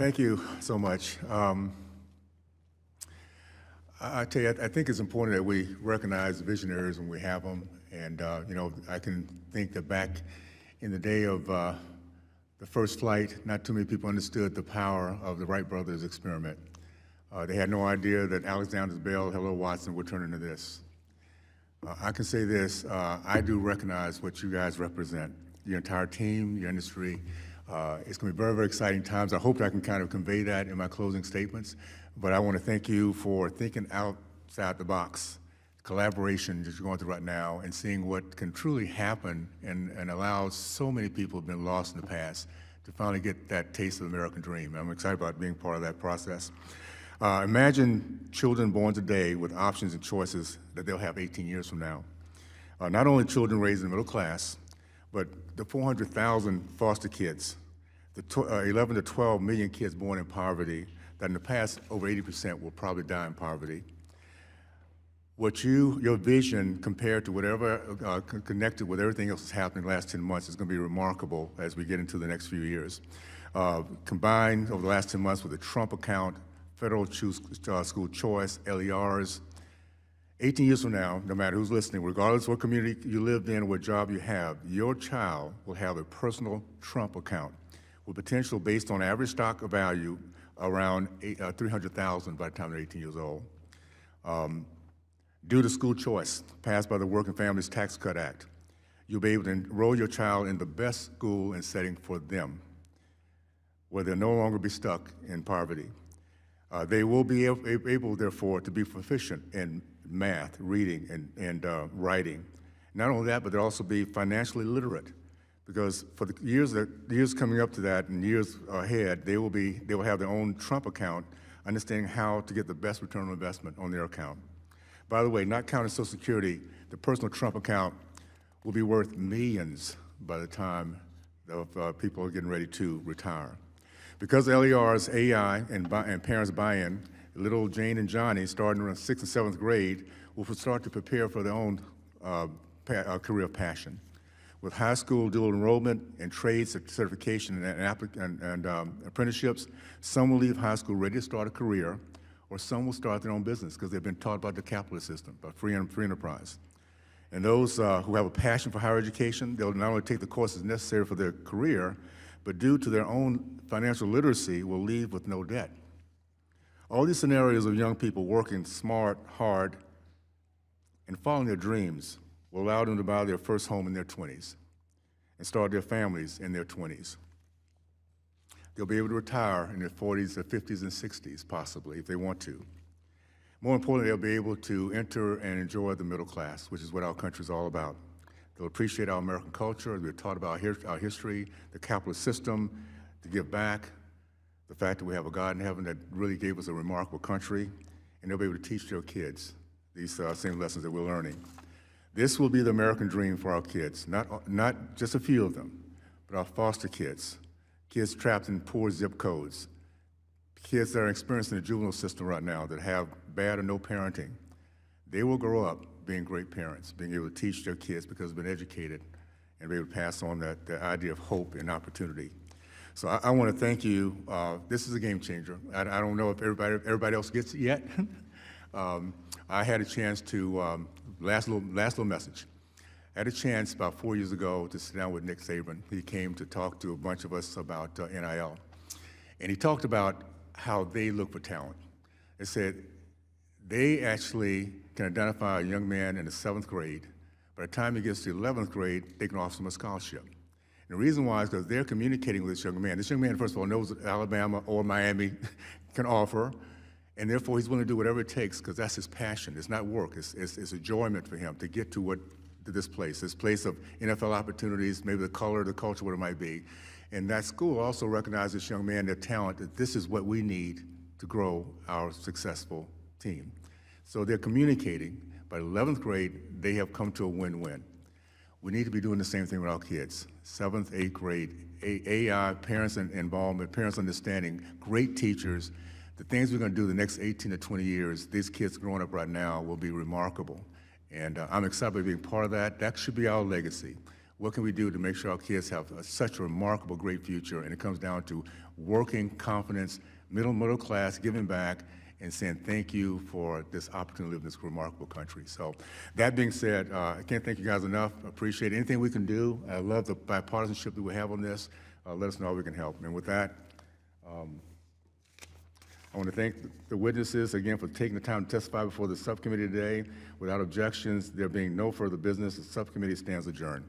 Thank you so much. I tell you, I think it's important that we recognize visionaries when we have them. And, I can think that back in the day of the first flight, not too many people understood the power of the Wright brothers experiment. They had no idea that Alexander Bell, Hello Watson would turn into this. I can say this, I do recognize what you guys represent, your entire team, your industry. It's going to be very, very exciting times. I hope I can kind of convey that in my closing statements, but I want to thank you for thinking outside the box, collaboration that you're going through right now, and seeing what can truly happen and allow so many people who have been lost in the past to finally get that taste of the American dream. I'm excited about being part of that process. Imagine children born today with options and choices that they'll have 18 years from now. Not only children raised in the middle class, but the 400,000 foster kids, the 11 to 12 million kids born in poverty, that in the past over 80% will probably die in poverty. What your vision compared to whatever connected with everything else that's happened in the last 10 months is going to be remarkable as we get into the next few years. Combined over the last 10 months with the Trump account, federal school choice, LERs, 18 years from now, no matter who's listening, regardless of what community you lived in or what job you have, your child will have a personal Trump account with potential based on average stock value around $300,000 by the time they're 18 years old. Due to school choice, passed by the Working Families Tax Cut Act, you'll be able to enroll your child in the best school and setting for them, where they'll no longer be stuck in poverty. They will be able, therefore, to be proficient in math, reading, and writing. Not only that, but they'll also be financially literate, because for the years coming up to that and years ahead, they will have their own Trump account, understanding how to get the best return on investment on their account. By the way, not counting Social Security, the personal Trump account will be worth millions by the time of people are getting ready to retire. Because of LER's AI and parents' buy-in, little Jane and Johnny, starting in 6th and 7th grade, will start to prepare for their own career of passion. With high school dual enrollment and trades certification and apprenticeships, some will leave high school ready to start a career, or some will start their own business because they've been taught about the capitalist system, about free enterprise. And those who have a passion for higher education, they'll not only take the courses necessary for their career, but due to their own financial literacy, will leave with no debt. All these scenarios of young people working smart, hard, and following their dreams will allow them to buy their first home in their 20s and start their families in their 20s. They'll be able to retire in their 40s or 50s and 60s, possibly, if they want to. More importantly, they'll be able to enter and enjoy the middle class, which is what our country is all about. They'll appreciate our American culture. They're taught about our history, the capitalist system, to give back, the fact that we have a God in heaven that really gave us a remarkable country, and they'll be able to teach their kids these same lessons that we're learning. This will be the American dream for our kids, not just a few of them, but our foster kids, kids trapped in poor zip codes, kids that are experiencing the juvenile system right now that have bad or no parenting. They will grow up being great parents, being able to teach their kids because they've been educated and be able to pass on that idea of hope and opportunity. So I want to thank you. This is a game changer. I don't know if everybody else gets it yet. I had a chance to, last little message. I had a chance about 4 years ago to sit down with Nick Saban. He came to talk to a bunch of us about NIL. And he talked about how they look for talent. They said they actually can identify a young man in the 7th grade. By the time he gets to 11th grade, they can offer him a scholarship. And the reason why is because they're communicating with this young man. This young man, first of all, knows what Alabama or Miami can offer, and therefore he's willing to do whatever it takes because that's his passion. It's not work. It's enjoyment for him to get to this place of NFL opportunities, maybe the color, the culture, what it might be. And that school also recognizes this young man, their talent, that this is what we need to grow our successful team. So they're communicating. By 11th grade, they have come to a win-win. We need to be doing the same thing with our kids. 7th, 8th grade, AI, parents' involvement, parents' understanding, great teachers. The things we're going to do the next 18 to 20 years, these kids growing up right now will be remarkable. And I'm excited about being part of that. That should be our legacy. What can we do to make sure our kids have such a remarkable, great future? And it comes down to working, confidence, middle class, giving back, and saying thank you for this opportunity to live in this remarkable country. So that being said, I can't thank you guys enough. I appreciate anything we can do. I love the bipartisanship that we have on this. Let us know how we can help. And with that, I want to thank the witnesses again for taking the time to testify before the subcommittee today. Without objections, there being no further business, the subcommittee stands adjourned.